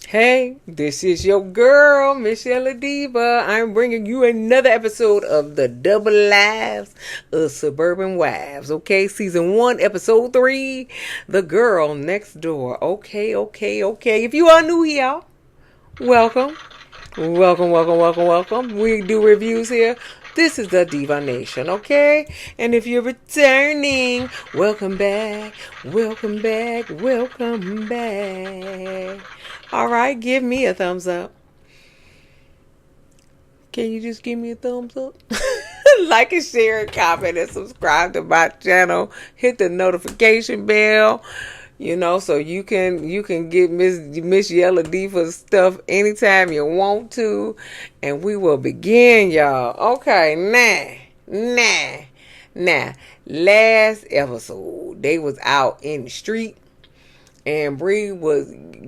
Hey, this is your girl, msyelladiva. I'm bringing you another episode of the Double Lives of Suburban Wives. Okay, season 1, episode 3, The Girl Next Door. Okay. If you are new here, welcome. Welcome. We do reviews here. This is the Diva Nation, okay? And if you're returning, welcome back. All right, give me a thumbs up. Can you just give me a thumbs up? Like and share and comment and subscribe to my channel. Hit the notification bell. So you can get Miss Yellow Diva's stuff anytime you want to, and we will begin, y'all. Okay, now. Last episode, they was out in the street, and Bree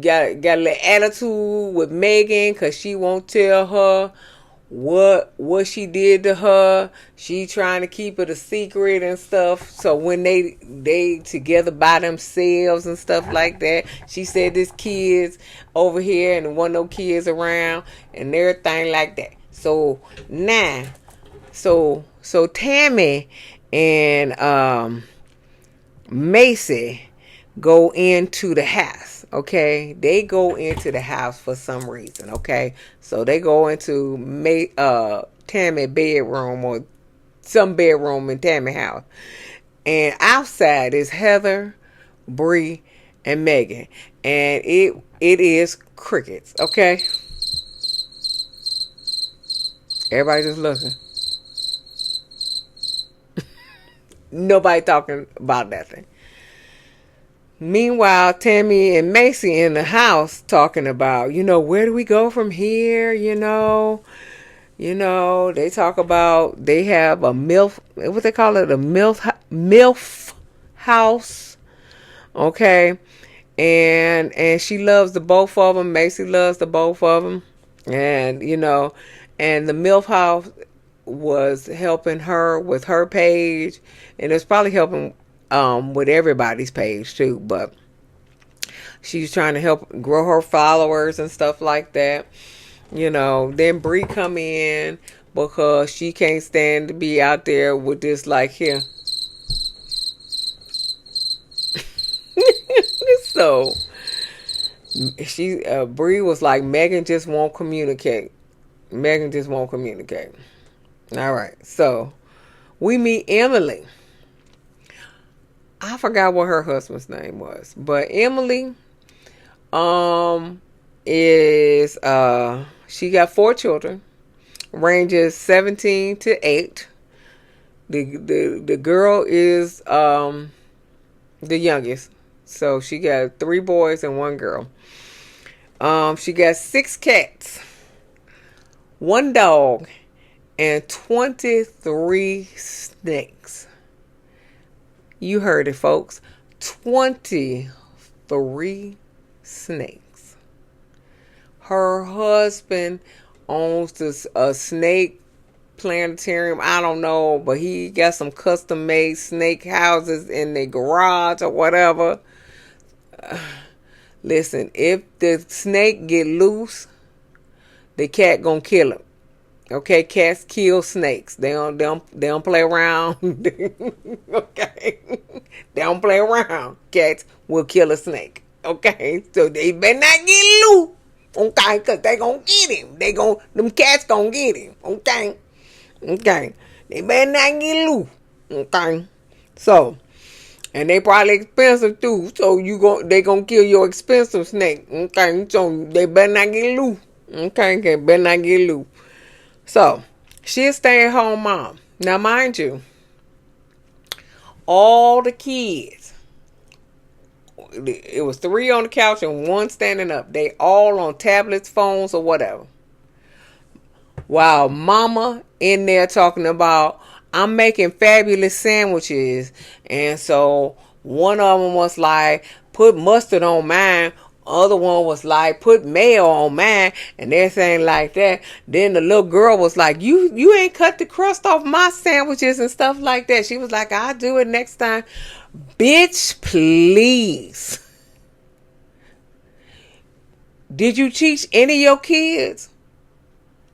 got a little attitude with Megan because she won't tell her what she did to her. She trying to keep it a secret and stuff. So when they together by themselves and stuff like that, she said this kids over here and one no kids around and everything like that. So now, so Tammy and Macy go into the house. Okay, they go into the house for some reason. Okay, so they go into Tammy bedroom or some bedroom in Tammy house, and outside is Heather, Bree, and Megan, and it is crickets. Okay, everybody just looking. Nobody talking about nothing. Meanwhile, Tammy and Macy in the house talking about, where do we go from here? They talk about they have a MILF, what they call it, a MILF house. Okay. And she loves the both of them. Macy loves the both of them. And, and the MILF house was helping her with her page. And it's probably helping with everybody's page too, but she's trying to help grow her followers and stuff like that. Then Bree come in because she can't stand to be out there with this like here. So Bree was like, Megan just won't communicate. All right, so we meet Emily. I forgot what her husband's name was, but Emily is she got 4 children, ranges 17 to 8. The girl is the youngest, so she got 3 boys and 1 girl. She got 6 cats, 1 dog, and 23 snakes. You heard it, folks. 23 snakes. Her husband owns a snake planetarium. I don't know, but he got some custom made snake houses in the garage or whatever. Listen, if the snake get loose, the cat gonna kill him. Okay, cats kill snakes. They don't play around. Okay, they don't play around. Cats will kill a snake. Okay, so they better not get loose. Okay, cause they gonna get him. Them cats gonna get him. Okay, they better not get loose. Okay, so and they probably expensive too. So they gonna kill your expensive snake. Okay, so they better not get loose. Okay, they better not get loose. So, she's a stay-at-home mom. Now, mind you, all the kids, it was 3 on the couch and 1 standing up. They all on tablets, phones, or whatever. While mama in there talking about, I'm making fabulous sandwiches. And so, one of them was like, put mustard on mine. Other one was like, put mayo on mine and everything like that. Then the little girl was like, you ain't cut the crust off my sandwiches and stuff like that. She was like, I'll do it next time. Bitch, please. Did you teach any of your kids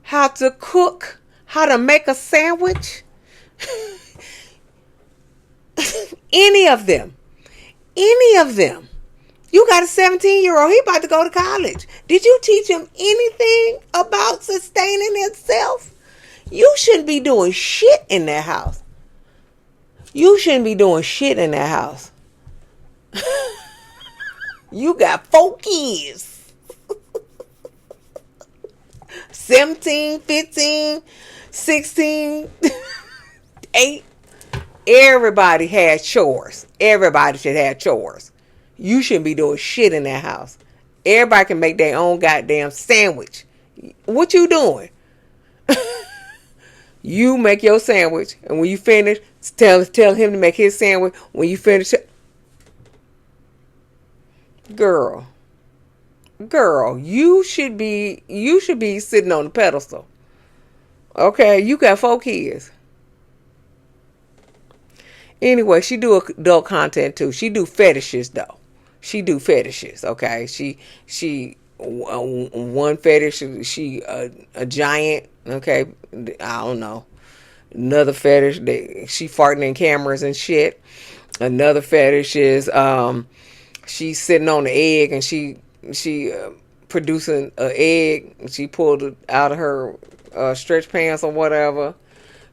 how to cook, how to make a sandwich? Any of them. Any of them. You got a 17-year-old. He about to go to college. Did you teach him anything about sustaining himself? You shouldn't be doing shit in that house. You shouldn't be doing shit in that house. You got 4 kids. 17, 15, 16, 8. Everybody has chores. Everybody should have chores. You shouldn't be doing shit in that house. Everybody can make their own goddamn sandwich. What you doing? You make your sandwich, and when you finish, tell him to make his sandwich. When you finish it, girl, you should be sitting on the pedestal. Okay, you got 4 kids. Anyway, she do adult content too. She do fetishes though. She do fetishes. Okay, she one fetish. She a giant. Okay, I don't know. Another fetish. She farting in cameras and shit. Another fetish is she's sitting on the egg and she producing an egg. She pulled it out of her stretch pants or whatever.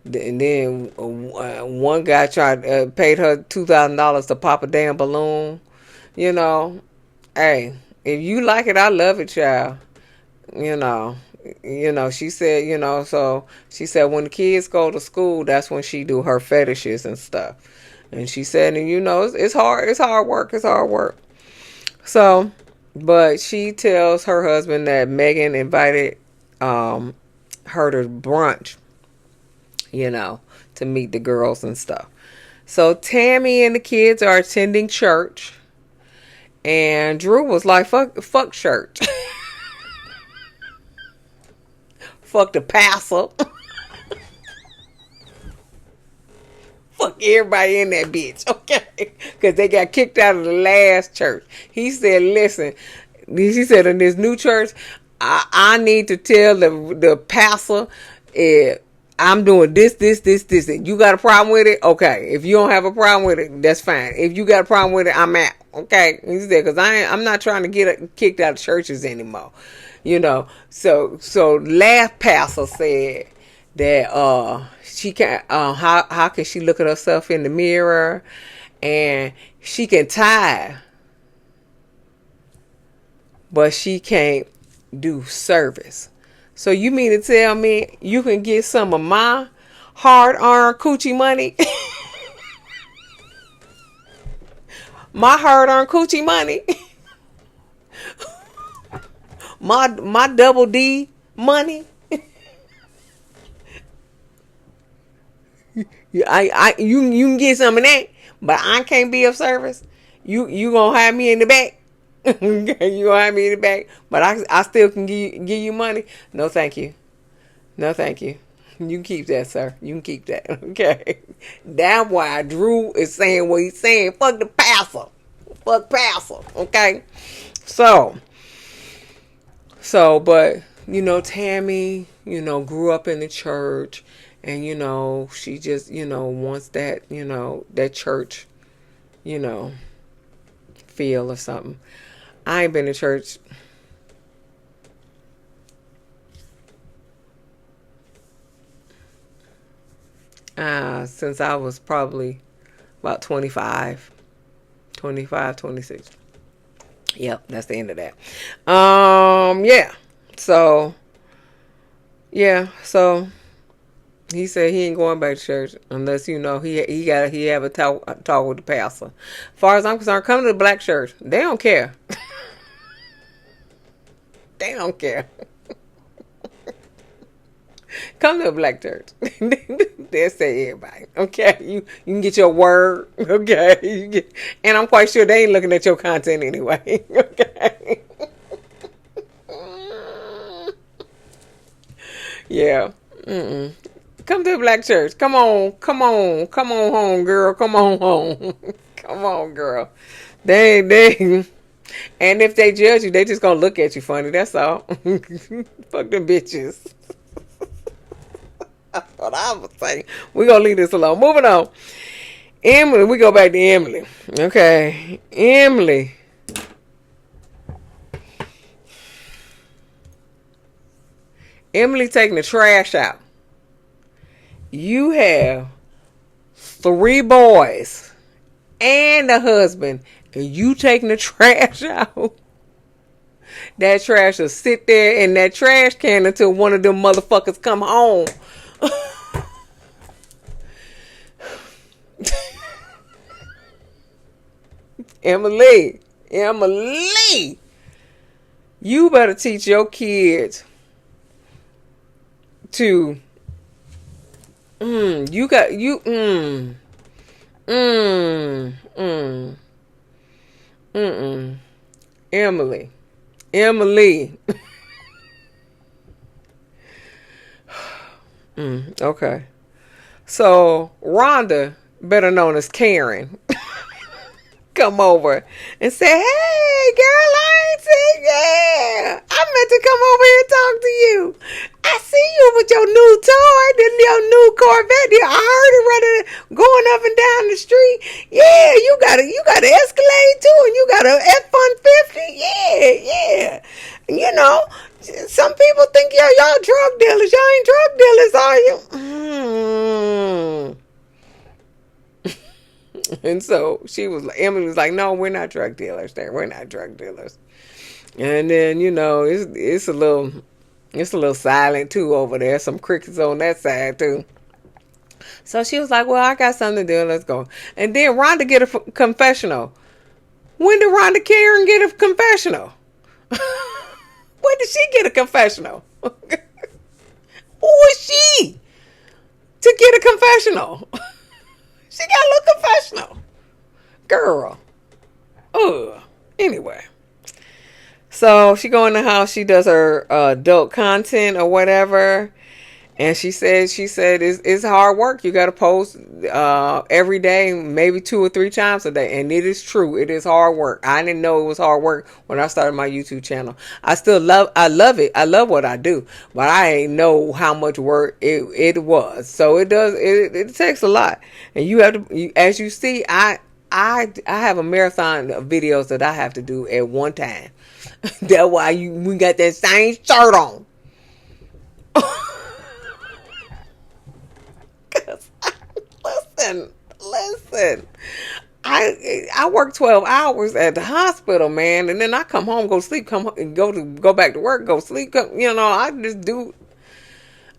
And then one guy paid her $2,000 to pop a damn balloon. You know, hey, if you like it, I love it, child. You know, she said, so she said when the kids go to school, that's when she do her fetishes and stuff. And she said, and it's hard work. So, but she tells her husband that Megan invited her to brunch, to meet the girls and stuff. So Tammy and the kids are attending church, and Drew was like, fuck church. Fuck the pastor. Fuck everybody in that bitch, okay? Because they got kicked out of the last church. He said, listen, he said, in this new church, I need to tell the pastor, I'm doing this. You got a problem with it? Okay. If you don't have a problem with it, that's fine. If you got a problem with it, I'm out. Okay. He said, because I'm not trying to get kicked out of churches anymore. So last pastor said that she can how can she look at herself in the mirror and she can tithe, but she can't do service. So you mean to tell me you can get some of my hard-earned coochie money? My hard-earned coochie money? my double D money? You can get some of that, but I can't be of service. You gonna have me in the back? You gonna have me in the back, but I still can give you money? No, thank you. No, thank you. You can keep that, sir. You can keep that. Okay. That's why Drew is saying what he's saying. Fuck the pastor. Fuck pastor. Okay. So, but Tammy, grew up in the church, and she just wants that that church feel or something. I ain't been to church since I was probably about 25, 26. Yep, that's the end of that. Yeah. So he said he ain't going back to church unless he have a talk with the pastor. As far as I'm concerned, come to the black church. They don't care. They don't care. Come to a black church. They'll say everybody. Okay, you can get your word. Okay, and I'm quite sure they ain't looking at your content anyway. Okay. Yeah. Come to the black church. Come on home, girl. Come on home. Come on, girl. They And if they judge you, they just gonna look at you funny. That's all. Fuck them bitches. That's what I was saying. We gonna leave this alone. Moving on. Emily, we go back to Emily. Okay, Emily. Emily taking the trash out. You have 3 boys and a husband, and you taking the trash out. That trash will sit there in that trash can until one of them motherfuckers come home. Emily, you better teach your kids to Emily. Okay. So Rhonda, better known as Karen, come over and say, "Hey, girl, I ain't seen yeah. I meant to come over here and talk to you. I see you with your new toy, your new Corvette. I heard it running, going up and down the street. Yeah, you got an Escalade too, and you got a F-150. Yeah. You know, some people think y'all drug dealers. Y'all ain't drug dealers, are you?" And so Emily was like, "No, we're not drug dealers. We're not drug dealers." And then, it's a little silent too over there. Some crickets on that side too. So she was like, "Well, I got something to do. Let's go." And then Rhonda get a confessional. When did Rhonda Karen get a confessional? When did she get a confessional? Who is she to get a confessional? She got a little confessional. Girl. Anyway. So she go in the house. She does her adult content or whatever. And she said it's hard work. You got to post every day, maybe 2 or 3 times a day. And it is true. It is hard work. I didn't know it was hard work when I started my YouTube channel. I love it. I love what I do. But I ain't know how much work it was. So it takes a lot. And you have to, as you see, I have a marathon of videos that I have to do at one time. That's why we got that same shirt on. Listen. I work 12 hours at the hospital, man, and then I come home, go sleep, go back to work, go sleep. I just do.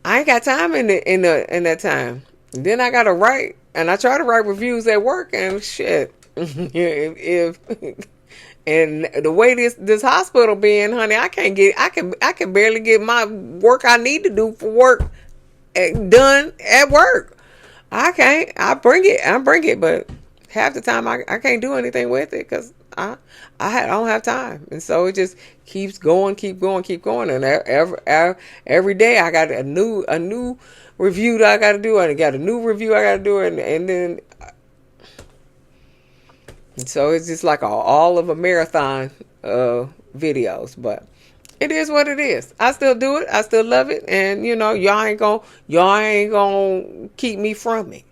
I ain't got time in that time. And then I gotta write, and I try to write reviews at work, and shit. if and the way this hospital being, honey, I can barely get my work I need to do for work done at work. I can't. I bring it, but half the time I can't do anything with it because I don't have time, and so it just keeps going, and every day I got a new review that I got to do, and I got a new review I got to do, and then so it's just like all of a marathon videos, but it is what it is. I still do it. I still love it. And y'all ain't gonna keep me from it.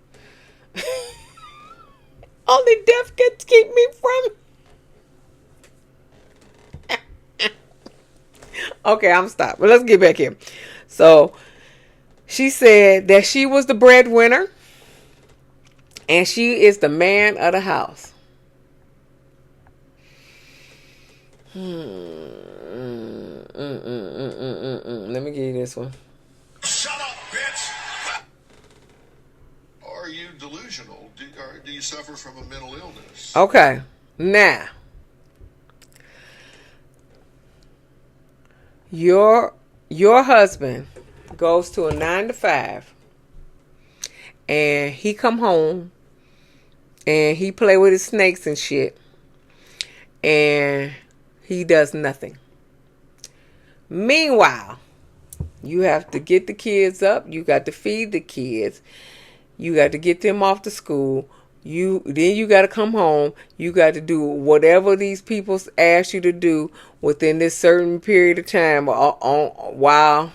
Only death can keep me from it. Okay, I'm stopped. But let's get back here. So she said that she was the breadwinner and she is the man of the house. Let me give you this one. Shut up, bitch! Are you delusional? Do you suffer from a mental illness? Okay, now your husband goes to a 9-to-5, and he come home and he play with his snakes and shit, and he does nothing. Meanwhile, you have to get the kids up. You got to feed the kids. You got to get them off to school. you got to come home. You got to do whatever these people ask you to do within this certain period of time while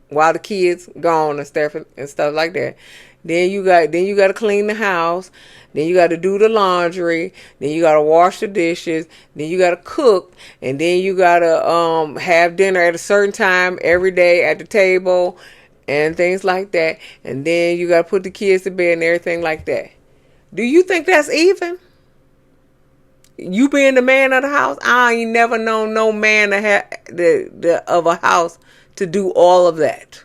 the kids gone and stuff like that. Then you got to clean the house. Then you got to do the laundry. Then you got to wash the dishes. Then you got to cook, and then you got to have dinner at a certain time every day at the table, and things like that. And then you got to put the kids to bed and everything like that. Do you think that's even? You being the man of the house, I ain't never known no man to have of a house to do all of that.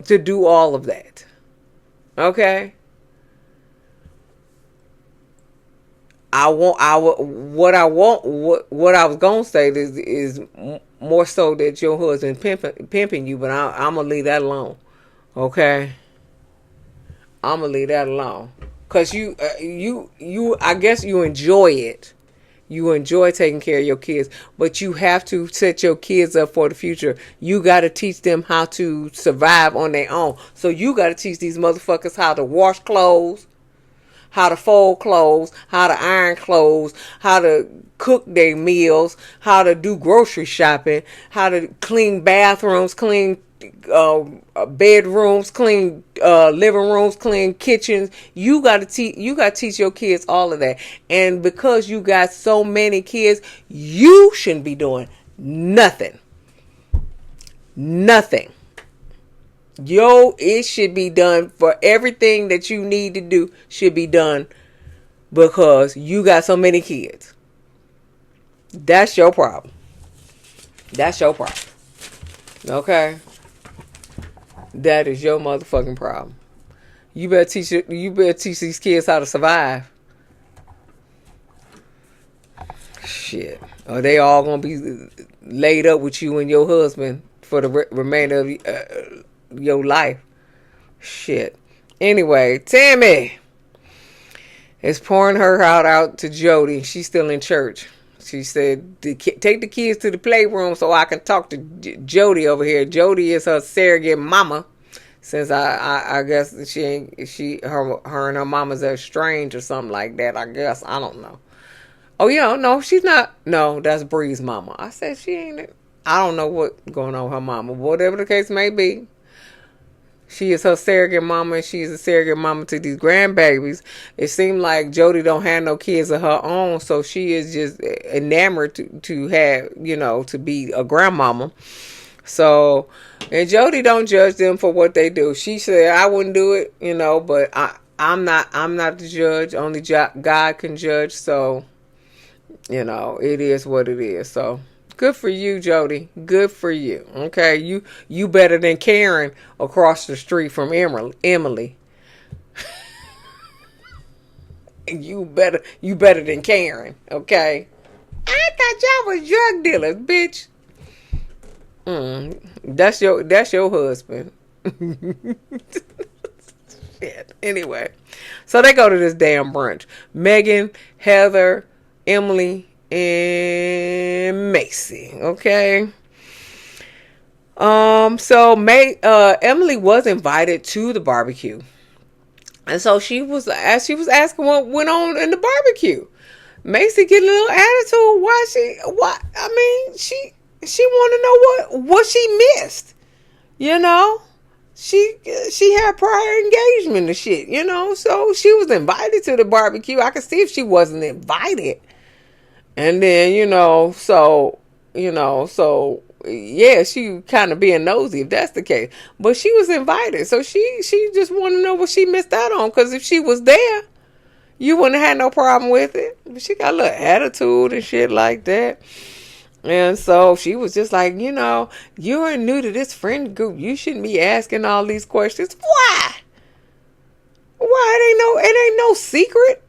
To do all of that. Okay? What I was gonna say is more so that your husband pimping you, but I'm gonna leave that alone. Okay? I'm gonna leave that alone. Cause I guess you enjoy it. You enjoy taking care of your kids, but you have to set your kids up for the future. You got to teach them how to survive on their own. So you got to teach these motherfuckers how to wash clothes, how to fold clothes, how to iron clothes, how to cook their meals, how to do grocery shopping, how to clean bathrooms, clean bedrooms, clean living rooms, clean kitchens. You got to teach your kids all of that. And because you got so many kids, you shouldn't be doing nothing. It should be done. For everything that you need to do should be done because you got so many kids. That's your problem. Okay? That is your motherfucking problem. You better teach these kids how to survive. Shit. Or they all gonna be laid up with you and your husband for the remainder of your life. Shit. Anyway, Tammy is pouring her heart out to Jody. She's still in church. She said, take the kids to the playroom so I can talk to Jody over here. Jody is her surrogate mama. Since I guess her and her mama's estranged or something like that. I guess. I don't know. Oh, yeah. No, she's not. No, that's Bree's mama. I said she ain't. I don't know what's going on with her mama. Whatever the case may be. She is her surrogate mama, and she's a surrogate mama to these grandbabies. It seemed like Jody don't have no kids of her own, so she is just enamored to have, to be a grandmama. So, and Jody don't judge them for what they do. She said, I wouldn't do it, but I'm not the judge. Only God can judge. So, it is what it is. So, good for you, Jody. Good for you. Okay, you better than Karen across the street from Emily. you better than Karen. Okay. I thought y'all was drug dealers, bitch. That's your husband. Shit. Anyway, so they go to this damn brunch. Megan, Heather, Emily, and Macy. Okay. So Emily was invited to the barbecue, and so she was asking what went on in the barbecue. Macy get a little attitude. She want to know what she missed. She had prior engagement and shit. So she was invited to the barbecue. I could see if she wasn't invited. And then, so yeah, she kind of being nosy if that's the case. But she was invited. So she just want to know what she missed out on. Because if she was there, you wouldn't have had no problem with it. But she got a little attitude and shit like that. And so she was just like, you're new to this friend group. You shouldn't be asking all these questions. Why? It ain't no secret.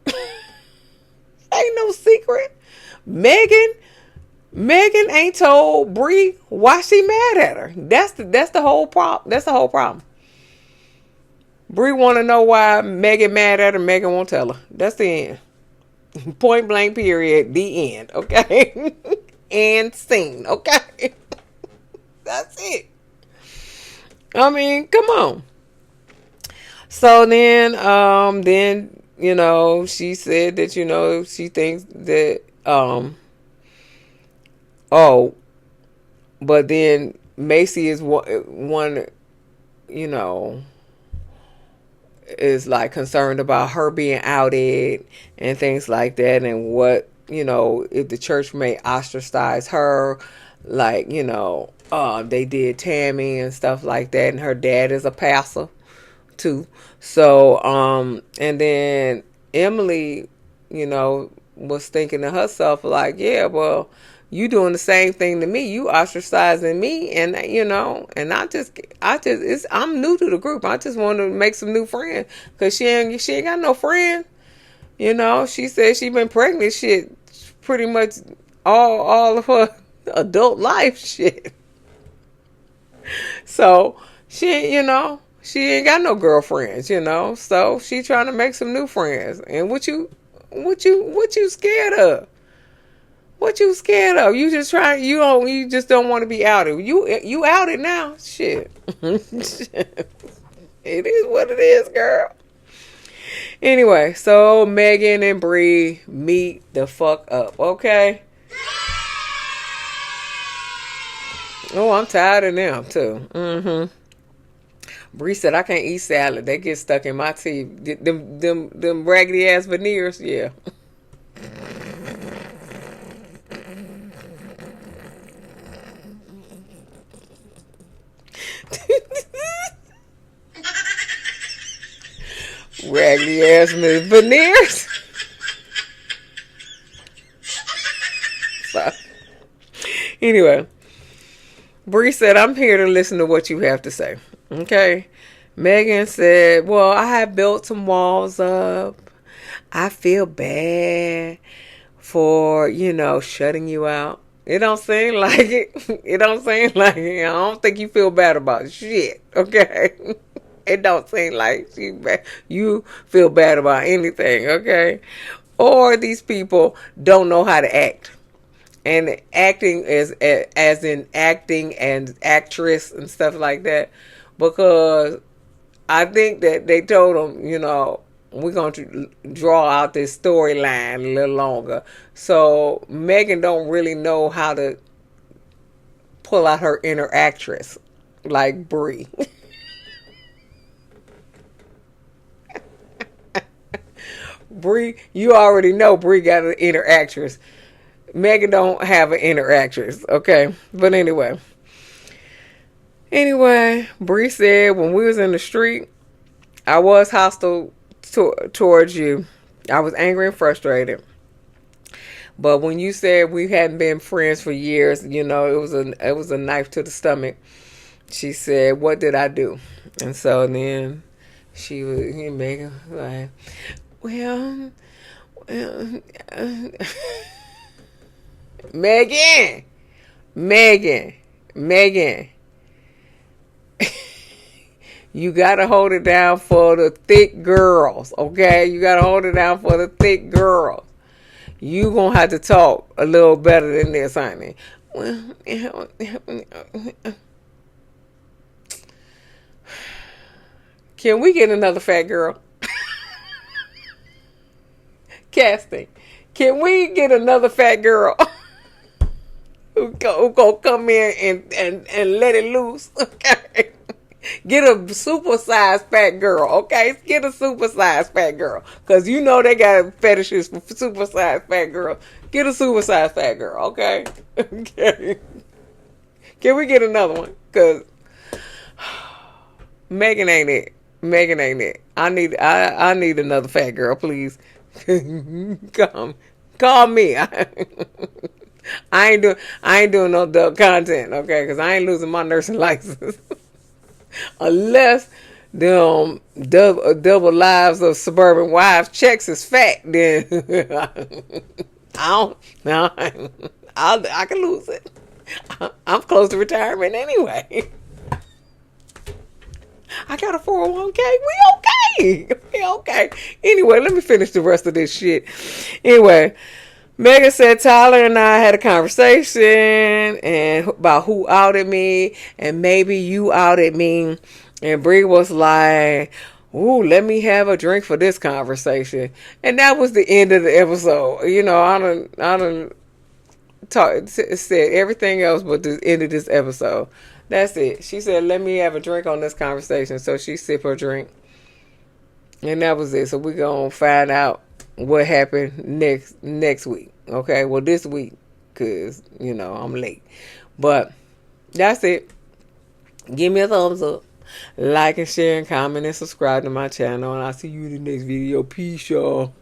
Ain't no secret. Megan ain't told Bree why she mad at her. That's the whole problem. That's the whole problem. Bree want to know why Megan mad at her. Megan won't tell her. That's the end. Point blank period. The end. Okay. And scene. Okay. That's it. I mean, come on. So then she said that she thinks that oh, but then Macy is one you know is like concerned about her being outed and things like that, and what if the church may ostracize her, like they did Tammy and stuff like that, and her dad is a pastor too. So and then Emily was thinking to herself like, yeah, well, you doing the same thing to me. You ostracizing me, and and I'm new to the group. I just want to make some new friends because she ain't got no friends. She said she been pregnant shit pretty much all of her adult life shit. So she ain't got no girlfriends. So she trying to make some new friends. And what you scared of? What you scared of? You just try. You just don't want to be outed. You outed now. Shit. It is what it is, girl. Anyway, so Megan and Bree meet the fuck up, okay? Oh, I'm tired of them too. Bree said I can't eat salad. They get stuck in my teeth. Them raggedy ass veneers, yeah. Raggedy ass veneers. So, anyway, Bree said, I'm here to listen to what you have to say. Okay. Megan said, well, I have built some walls up. I feel bad for, shutting you out. It don't seem like it. It don't seem like it. I don't think you feel bad about shit. Okay. It don't seem like you feel bad about anything. Okay. Or these people don't know how to act. And acting as in acting and actress and stuff like that. Because I think that they told them, we're going to draw out this storyline a little longer. So Megan don't really know how to pull out her inner actress like Brie. Brie, you already know Brie got an inner actress. Megan don't have an inner actress, okay? But anyway, Bree said when we was in the street, I was hostile towards you. I was angry and frustrated. But when you said we hadn't been friends for years, it was a knife to the stomach. She said, "What did I do?" And so then she was Megan like, well, Megan. You gotta hold it down for the thick girls, okay? You gotta hold it down for the thick girls. You gonna have to talk a little better than this, honey. Can we get another fat girl? Casting. Can we get another fat girl who gonna come in and let it loose? Okay. Get a supersized fat girl, okay? Get a supersized fat girl. Because they got fetishes for supersized fat girls. Get a supersized fat girl, okay? Okay. Can we get another one? Because Megan ain't it. I need another fat girl, please. Call me. I ain't doing no adult content, okay? Because I ain't losing my nursing license. Unless them double lives of suburban wives checks is fat, then I can lose it. I'm close to retirement anyway. I got a 401k. We okay. Anyway, let me finish the rest of this shit. Anyway, Megan said Tyler and I had a conversation and about who outed me, and maybe you outed me. And Bree was like, ooh, let me have a drink for this conversation. And that was the end of the episode. You know, I don't said everything else but the end of this episode. That's it. She said, let me have a drink on this conversation. So she sipped her drink. And that was it. So we're going to find out what happened next week. Okay? Well, this week. Because, you know, I'm late. But that's it. Give me a thumbs up. Like and share and comment and subscribe to my channel. And I'll see you in the next video. Peace, y'all.